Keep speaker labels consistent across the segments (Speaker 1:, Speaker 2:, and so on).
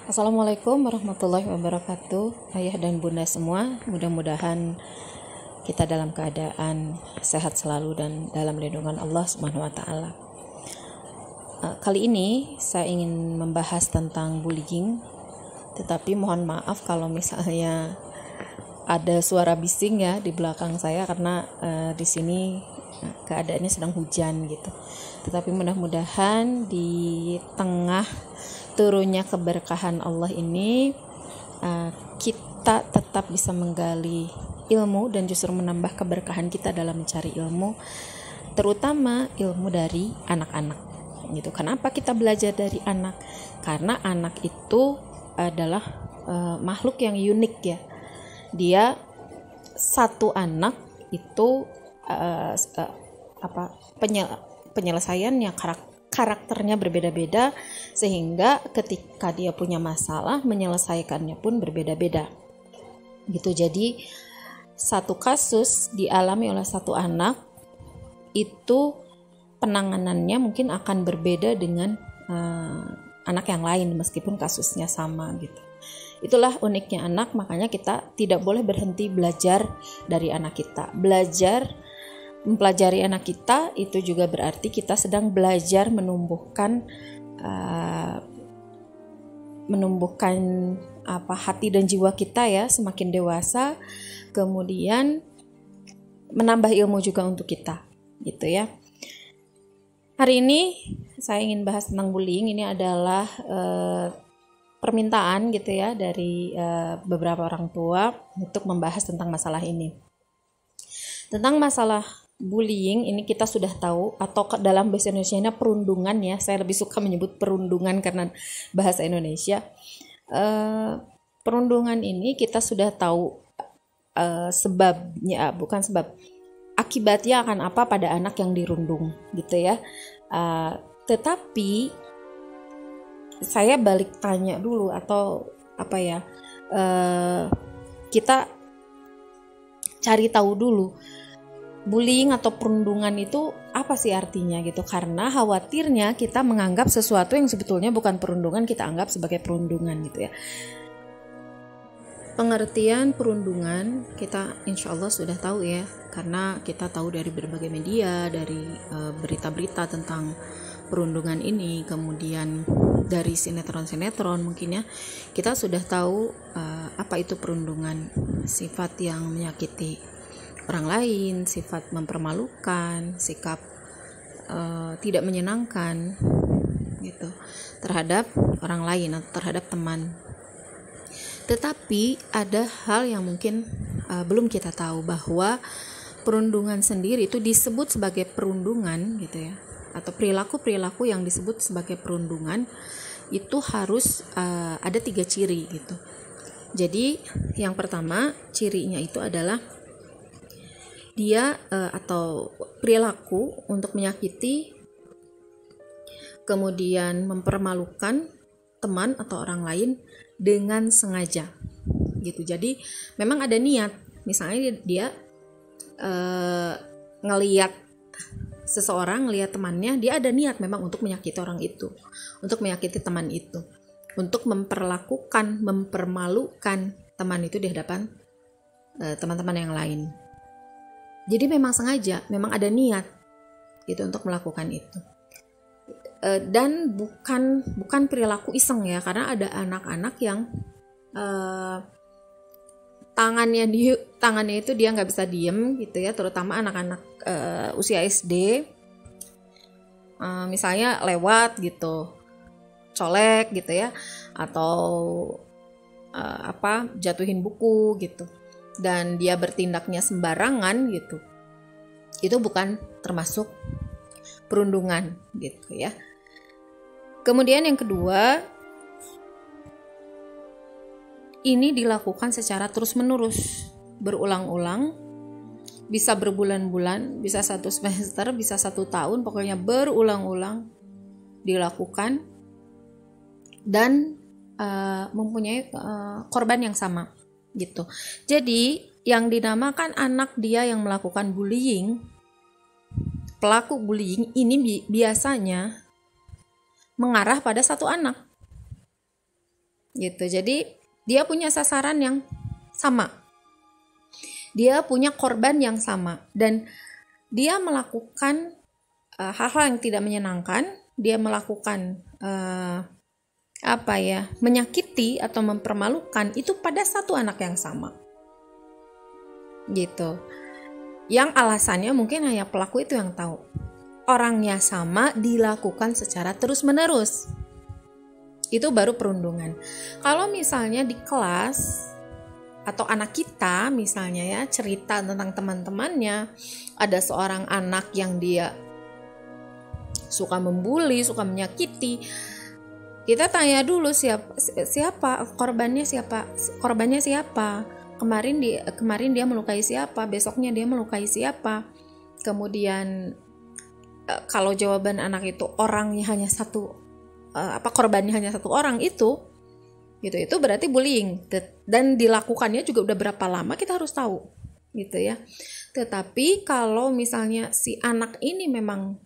Speaker 1: Assalamualaikum warahmatullahi wabarakatuh. Ayah dan bunda semua, mudah-mudahan kita dalam keadaan sehat selalu dan dalam lindungan Allah Subhanahu wa taala. Kali ini saya ingin membahas tentang bullying, tetapi mohon maaf kalau misalnya ada suara bising ya di belakang saya karena di sini keadaannya sedang hujan gitu. Tetapi mudah-mudahan di tengah turunnya keberkahan Allah ini kita tetap bisa menggali ilmu dan justru menambah keberkahan kita dalam mencari ilmu, terutama ilmu dari anak-anak gitu. Kenapa kita belajar dari anak? Karena anak itu adalah makhluk yang unik ya. Dia satu anak itu penyelesaiannya karakternya berbeda-beda, sehingga ketika dia punya masalah menyelesaikannya pun berbeda-beda gitu. Jadi satu kasus dialami oleh satu anak itu penanganannya mungkin akan berbeda dengan anak yang lain meskipun kasusnya sama gitu. Itulah uniknya anak, makanya kita tidak boleh berhenti belajar dari anak kita. Mempelajari anak kita itu juga berarti kita sedang belajar menumbuhkan hati dan jiwa kita ya semakin dewasa, kemudian menambah ilmu juga untuk kita gitu ya. Hari ini saya ingin bahas tentang bullying. Ini adalah permintaan gitu ya dari beberapa orang tua untuk membahas tentang masalah ini. Tentang masalah bullying ini kita sudah tahu, atau dalam bahasa Indonesia perundungan ya. Saya lebih suka menyebut perundungan karena bahasa Indonesia. Perundungan ini kita sudah tahu sebabnya, bukan sebab, akibatnya akan apa pada anak yang dirundung gitu ya. Tetapi saya balik tanya dulu, atau kita cari tahu dulu bullying atau perundungan itu apa sih artinya gitu. Karena khawatirnya kita menganggap sesuatu yang sebetulnya bukan perundungan kita anggap sebagai perundungan gitu ya. Pengertian perundungan kita insya Allah sudah tahu ya, karena kita tahu dari berbagai media, dari berita-berita tentang perundungan ini, kemudian dari sinetron-sinetron mungkin ya, kita sudah tahu apa itu perundungan. Sifat yang menyakiti orang lain, sifat mempermalukan, sikap tidak menyenangkan gitu terhadap orang lain atau terhadap teman. Tetapi ada hal yang mungkin belum kita tahu, bahwa perundungan sendiri itu disebut sebagai perundungan gitu ya, atau perilaku-perilaku yang disebut sebagai perundungan itu harus ada 3 ciri gitu. Jadi yang pertama cirinya itu adalah dia atau perilaku untuk menyakiti, kemudian mempermalukan teman atau orang lain dengan sengaja gitu. Jadi memang ada niat, misalnya dia ngelihat seseorang, ngelihat temannya, dia ada niat memang untuk menyakiti orang itu, untuk menyakiti teman itu, untuk mempermalukan teman itu di hadapan teman-teman yang lain. Jadi memang sengaja, memang ada niat gitu untuk melakukan itu. Dan bukan perilaku iseng ya, karena ada anak-anak yang tangannya itu dia nggak bisa diem gitu ya, terutama anak-anak usia SD, misalnya lewat gitu, colek gitu ya, atau jatuhin buku gitu, dan dia bertindaknya sembarangan gitu, itu bukan termasuk perundungan gitu ya. Kemudian yang kedua, ini dilakukan secara terus-menerus, berulang-ulang, bisa berbulan-bulan, bisa 1 semester, bisa 1 tahun, pokoknya berulang-ulang dilakukan dan mempunyai korban yang sama gitu. Jadi yang dinamakan anak dia yang melakukan bullying, pelaku bullying ini biasanya mengarah pada satu anak gitu. Jadi dia punya sasaran yang sama, dia punya korban yang sama, dan dia melakukan hal-hal yang tidak menyenangkan, dia melakukan menyakiti atau mempermalukan itu pada satu anak yang sama, gitu. Yang alasannya mungkin hanya pelaku itu yang tahu. Orangnya sama, dilakukan secara terus-menerus. Itu baru perundungan. Kalau misalnya di kelas atau anak kita misalnya ya cerita tentang teman-temannya, ada seorang anak yang dia suka membuli, suka menyakiti, kita tanya dulu siapa korbannya, siapa kemarin dia melukai siapa, besoknya dia melukai siapa. Kemudian kalau jawaban anak itu orangnya hanya satu, korbannya hanya satu orang, itu berarti bullying, dan dilakukannya juga udah berapa lama kita harus tahu, gitu ya. Tetapi kalau misalnya si anak ini memang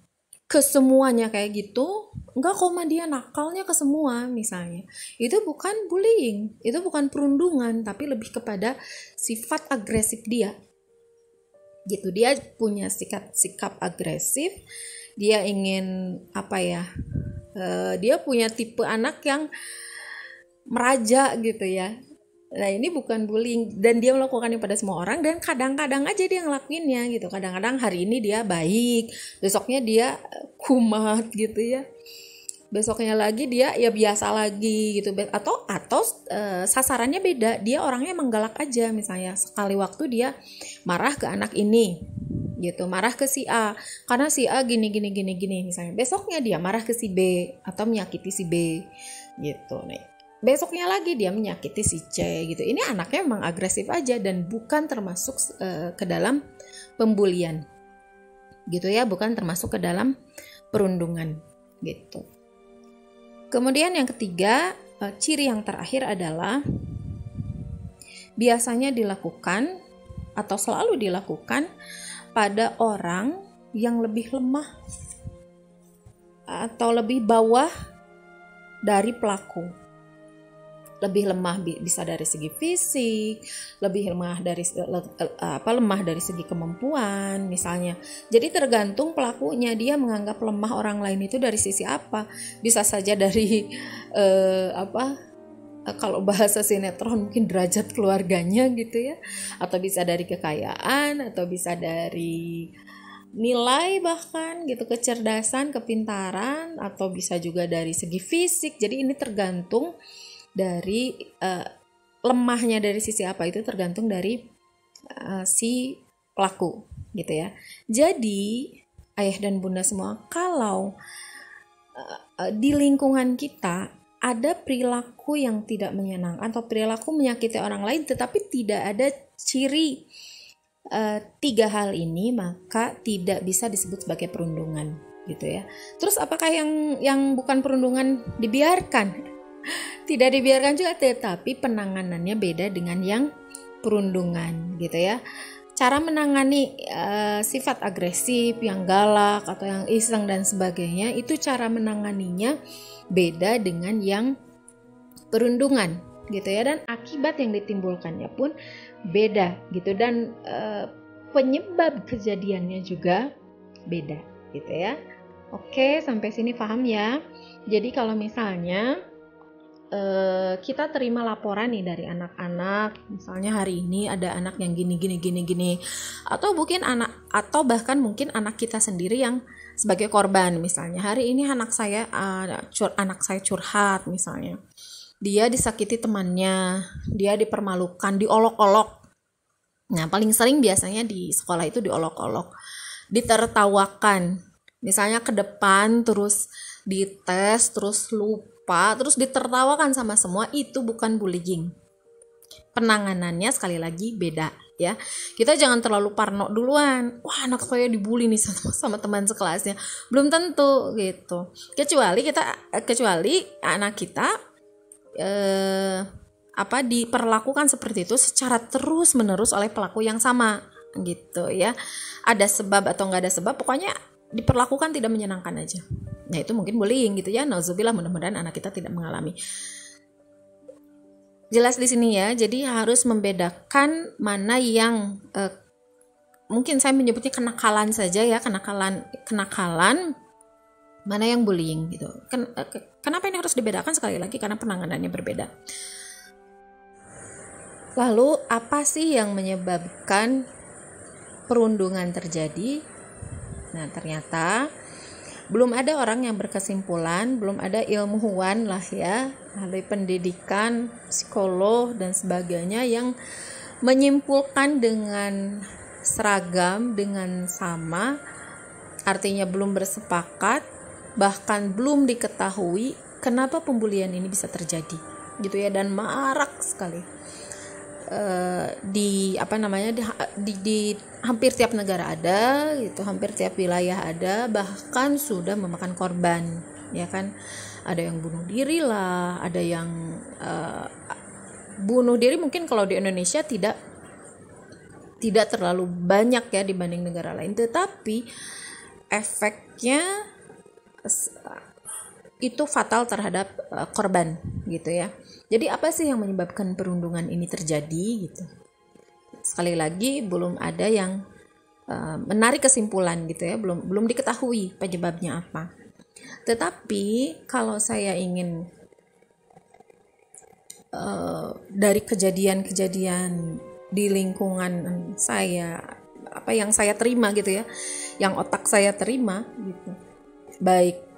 Speaker 1: kesemuanya kayak gitu, enggak kok dia nakalnya ke semua misalnya, itu bukan bullying, itu bukan perundungan, tapi lebih kepada sifat agresif dia, gitu. Dia punya sikap agresif, dia ingin dia punya tipe anak yang meraja gitu ya. Nah ini bukan bullying, dan dia melakukannya pada semua orang, dan kadang-kadang aja dia ngelakuinnya gitu. Kadang-kadang hari ini dia baik, besoknya dia kumat gitu ya, besoknya lagi dia ya biasa lagi gitu. Atau sasarannya beda, dia orangnya emang galak aja. Misalnya sekali waktu dia marah ke anak ini gitu, marah ke si A karena si A gini misalnya, besoknya dia marah ke si B atau menyakiti si B gitu nih. Besoknya lagi dia menyakiti si C gitu. Ini anaknya memang agresif aja dan bukan termasuk ke dalam pembulian, gitu ya, bukan termasuk ke dalam perundungan gitu. Kemudian yang ketiga, ciri yang terakhir adalah biasanya dilakukan atau selalu dilakukan pada orang yang lebih lemah atau lebih bawah dari pelaku. Lebih lemah bisa dari segi fisik, lebih lemah dari segi kemampuan misalnya. Jadi tergantung pelakunya, dia menganggap lemah orang lain itu dari sisi apa. Bisa saja dari kalau bahasa sinetron mungkin derajat keluarganya gitu ya, atau bisa dari kekayaan, atau bisa dari nilai bahkan gitu, kecerdasan, kepintaran, atau bisa juga dari segi fisik. Jadi ini tergantung dari lemahnya dari sisi apa, itu tergantung dari si pelaku gitu ya. Jadi ayah dan bunda semua, kalau di lingkungan kita ada perilaku yang tidak menyenangkan atau perilaku menyakiti orang lain, tetapi tidak ada ciri 3 hal ini, maka tidak bisa disebut sebagai perundungan gitu ya. Terus apakah yang bukan perundungan dibiarkan? Tidak dibiarkan juga, tetapi penanganannya beda dengan yang perundungan gitu ya. Cara menangani sifat agresif, yang galak atau yang iseng dan sebagainya, itu cara menanganinya beda dengan yang perundungan gitu ya, dan akibat yang ditimbulkannya pun beda gitu, dan penyebab kejadiannya juga beda gitu ya. Oke, sampai sini paham ya. Jadi kalau misalnya kita terima laporan nih dari anak-anak, misalnya hari ini ada anak yang gini, atau bahkan mungkin anak kita sendiri yang sebagai korban. Misalnya hari ini anak saya curhat, misalnya dia disakiti temannya, dia dipermalukan, diolok-olok. Nah paling sering biasanya di sekolah itu diolok-olok, ditertawakan, misalnya ke depan terus dites, terus lupa, terus ditertawakan sama semua. Itu bukan bullying. Penanganannya sekali lagi beda ya. Kita jangan terlalu parno duluan, wah anak saya dibully nih sama teman sekelasnya. Belum tentu gitu. Kecuali anak kita diperlakukan seperti itu secara terus menerus oleh pelaku yang sama gitu ya. Ada sebab atau nggak ada sebab, pokoknya diperlakukan tidak menyenangkan aja. Nah itu mungkin bullying gitu ya. Nauzubillah, mudah-mudahan anak kita tidak mengalami. Jelas di sini ya, jadi harus membedakan mana yang mungkin saya menyebutnya kenakalan saja ya, kenakalan, mana yang bullying gitu. Kenapa ini harus dibedakan? Sekali lagi karena penanganannya berbeda. Lalu apa sih yang menyebabkan perundungan terjadi? Nah, ternyata belum ada orang yang berkesimpulan, belum ada ilmuwan lah ya, ahli pendidikan, psikolog dan sebagainya yang menyimpulkan dengan seragam, dengan sama, artinya belum bersepakat, bahkan belum diketahui kenapa pembulian ini bisa terjadi gitu ya, dan marak sekali di hampir tiap negara ada gitu, hampir tiap wilayah ada, bahkan sudah memakan korban ya kan. Ada yang bunuh diri lah, ada yang bunuh diri mungkin kalau di Indonesia tidak terlalu banyak ya dibanding negara lain, tetapi efeknya itu fatal terhadap korban gitu ya. Jadi apa sih yang menyebabkan perundungan ini terjadi gitu? Sekali lagi belum ada yang menarik kesimpulan gitu ya, belum diketahui penyebabnya apa. Tetapi kalau saya ingin dari kejadian-kejadian di lingkungan saya, apa yang saya terima gitu ya, yang otak saya terima gitu, baik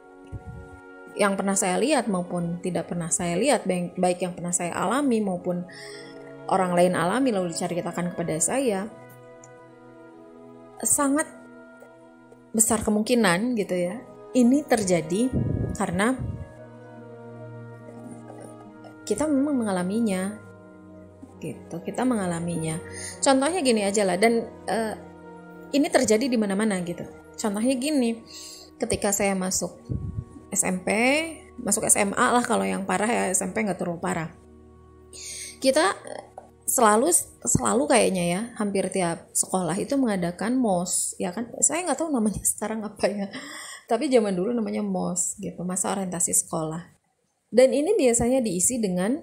Speaker 1: yang pernah saya lihat maupun tidak pernah saya lihat, baik yang pernah saya alami maupun orang lain alami lalu diceritakan kepada saya, sangat besar kemungkinan gitu ya, ini terjadi karena kita memang mengalaminya gitu, kita mengalaminya. Contohnya gini aja lah, dan ini terjadi di mana-mana gitu. Contohnya gini, ketika saya masuk SMP, masuk SMA lah kalau yang parah ya, SMP nggak terlalu parah. Kita selalu kayaknya ya, hampir tiap sekolah itu mengadakan MOS ya kan. Saya nggak tahu namanya sekarang apa ya, tapi zaman dulu namanya MOS gitu, masa orientasi sekolah. Dan ini biasanya diisi dengan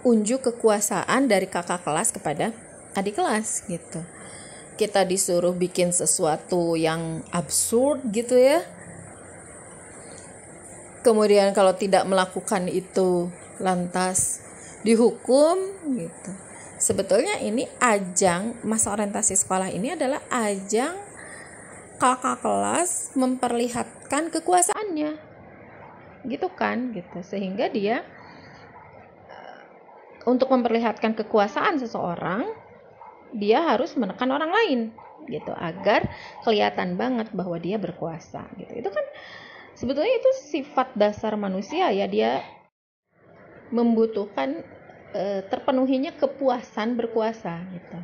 Speaker 1: unjuk kekuasaan dari kakak kelas kepada adik kelas gitu. Kita disuruh bikin sesuatu yang absurd gitu ya. Kemudian kalau tidak melakukan itu lantas dihukum gitu. Sebetulnya ini ajang, masa orientasi sekolah ini adalah ajang kakak kelas memperlihatkan kekuasaannya gitu kan gitu, sehingga dia untuk memperlihatkan kekuasaan seseorang, dia harus menekan orang lain gitu agar kelihatan banget bahwa dia berkuasa gitu. Itu kan sebetulnya itu sifat dasar manusia ya, dia membutuhkan terpenuhinya kepuasan berkuasa gitu.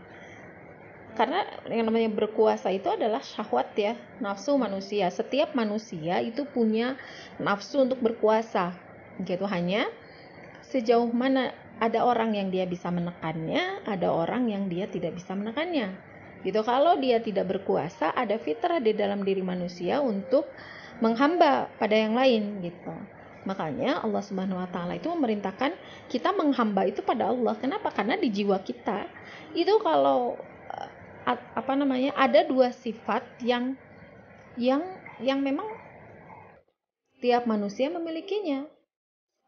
Speaker 1: Karena yang namanya berkuasa itu adalah syahwat ya, nafsu manusia. Setiap manusia itu punya nafsu untuk berkuasa gitu. Hanya sejauh mana ada orang yang dia bisa menekannya, ada orang yang dia tidak bisa menekannya gitu. Kalau dia tidak berkuasa, ada fitrah di dalam diri manusia untuk menghamba pada yang lain gitu. Makanya Allah Subhanahu wa taala itu memerintahkan kita menghamba itu pada Allah. Kenapa? Karena di jiwa kita itu kalau ada dua sifat yang memang tiap manusia memilikinya.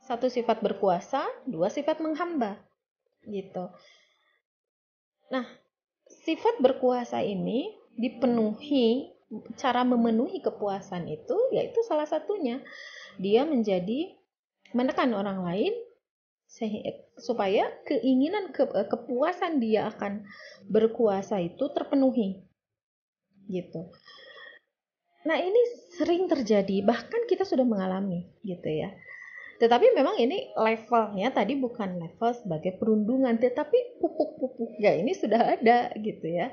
Speaker 1: Satu sifat berkuasa, dua sifat menghamba gitu. Nah, sifat berkuasa ini dipenuhi, cara memenuhi kepuasan itu yaitu salah satunya dia menjadi menekan orang lain supaya keinginan kepuasan dia akan berkuasa itu terpenuhi gitu. Nah, ini sering terjadi, bahkan kita sudah mengalami gitu ya. Tetapi memang ini levelnya tadi bukan level sebagai perundungan, tetapi pupuk-pupuknya ini sudah ada gitu ya.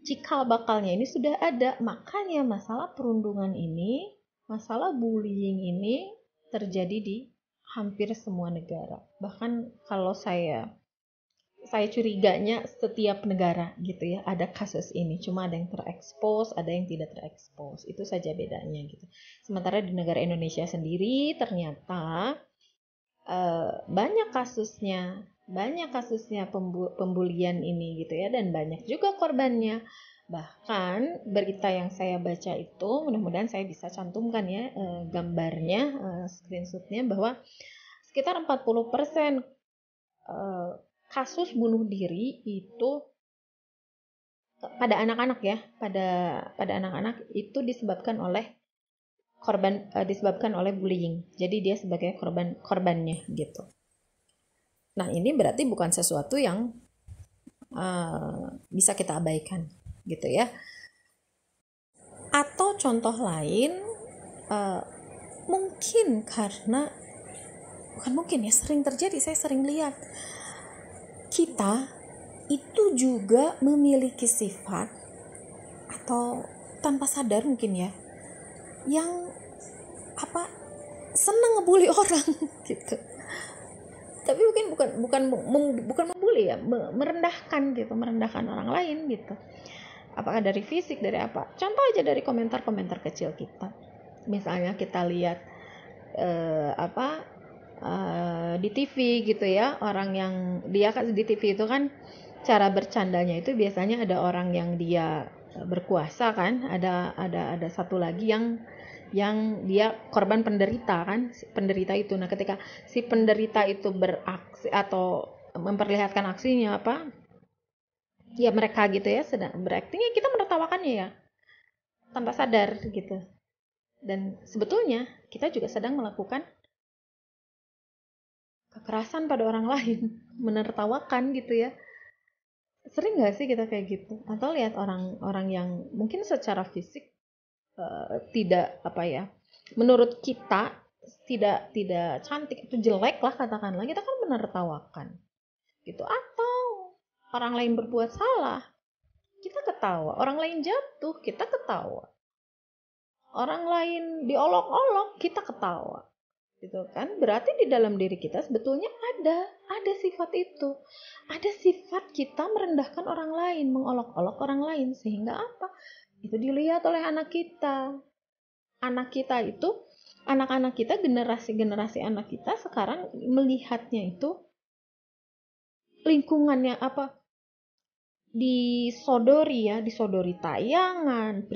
Speaker 1: Cikal bakalnya ini sudah ada. Makanya masalah perundungan ini, masalah bullying ini terjadi di hampir semua negara. Bahkan kalau saya curiganya setiap negara gitu ya ada kasus ini, cuma ada yang terekspos, ada yang tidak terekspos, itu saja bedanya gitu. Sementara di negara Indonesia sendiri ternyata banyak kasusnya pembulian ini gitu ya, dan banyak juga korbannya. Bahkan berita yang saya baca itu, mudah-mudahan saya bisa cantumkan ya gambarnya, screenshotnya, bahwa sekitar 40% kasus bunuh diri itu pada anak-anak ya, pada anak-anak itu disebabkan oleh disebabkan oleh bullying. Jadi dia sebagai korbannya gitu. Nah, ini berarti bukan sesuatu yang bisa kita abaikan gitu ya. Atau contoh lain, mungkin karena bukan mungkin ya, sering terjadi, saya sering lihat kita itu juga memiliki sifat atau tanpa sadar mungkin ya, yang senang ngebully orang gitu. Tapi mungkin bukan membuli ya, merendahkan orang lain gitu. Apakah dari fisik, dari apa? Contoh aja dari komentar-komentar kecil kita. Misalnya kita lihat di TV gitu ya, orang yang dia kan di TV itu kan cara bercandanya itu biasanya ada orang yang dia berkuasa kan, ada satu lagi yang dia korban penderita kan, penderita itu. Nah, ketika si penderita itu beraksi atau memperlihatkan aksinya ya mereka gitu ya sedang berakting, ya kita menertawakannya ya tanpa sadar gitu. Dan sebetulnya kita juga sedang melakukan kekerasan pada orang lain, menertawakan gitu ya. Sering nggak sih kita kayak gitu? Atau lihat orang yang mungkin secara fisik tidak menurut kita tidak cantik, itu jelek lah katakanlah, kita kan menertawakan gitu. Atau orang lain berbuat salah, kita ketawa. Orang lain jatuh, kita ketawa. Orang lain diolok-olok, kita ketawa. Gitu kan? Berarti di dalam diri kita sebetulnya ada sifat itu. Ada sifat kita merendahkan orang lain, mengolok-olok orang lain, sehingga itu dilihat oleh anak kita. Anak-anak kita, generasi anak kita sekarang melihatnya itu lingkungannya disodori tayangan,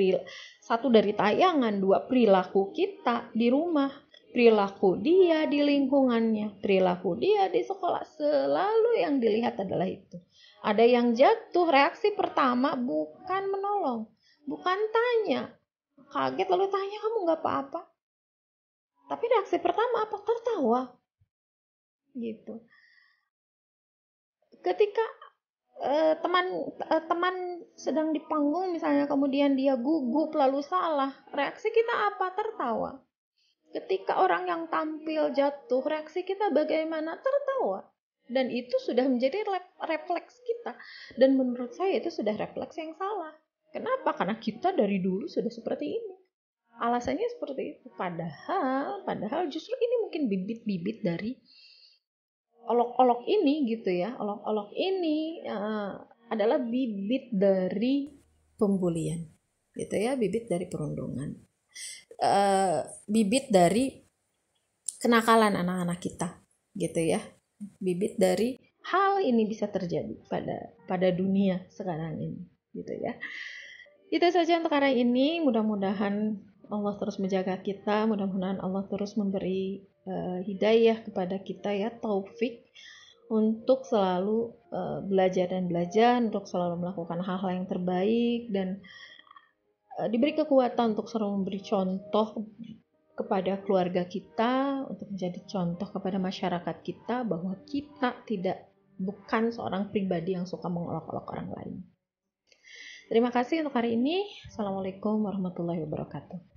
Speaker 1: satu dari tayangan, dua perilaku kita di rumah, perilaku dia di lingkungannya, perilaku dia di sekolah, selalu yang dilihat adalah itu. Ada yang jatuh, reaksi pertama bukan menolong, bukan tanya, kaget lalu tanya kamu nggak apa-apa, tapi reaksi pertama tertawa gitu. Ketika teman sedang di panggung misalnya, kemudian dia gugup lalu salah, reaksi kita tertawa. Ketika orang yang tampil jatuh, reaksi kita bagaimana? Tertawa. Dan itu sudah menjadi refleks kita. Dan menurut saya itu sudah refleks yang salah. Kenapa? Karena kita dari dulu sudah seperti ini. Alasannya seperti itu. Padahal justru ini mungkin bibit-bibit dari olok-olok ini gitu ya. Olok-olok ini adalah bibit dari pembulian gitu ya, bibit dari perundungan, bibit dari kenakalan anak-anak kita gitu ya, bibit dari hal ini bisa terjadi pada dunia sekarang ini gitu ya. Itu saja untuk hari ini. Mudah-mudahan Allah terus menjaga kita, mudah-mudahan Allah terus memberi hidayah kepada kita ya, taufik untuk selalu belajar, untuk selalu melakukan hal-hal yang terbaik, dan diberi kekuatan untuk selalu memberi contoh kepada keluarga kita, untuk menjadi contoh kepada masyarakat kita bahwa kita bukan seorang pribadi yang suka mengolok-olok orang lain. Terima kasih untuk hari ini. Assalamualaikum warahmatullahi wabarakatuh.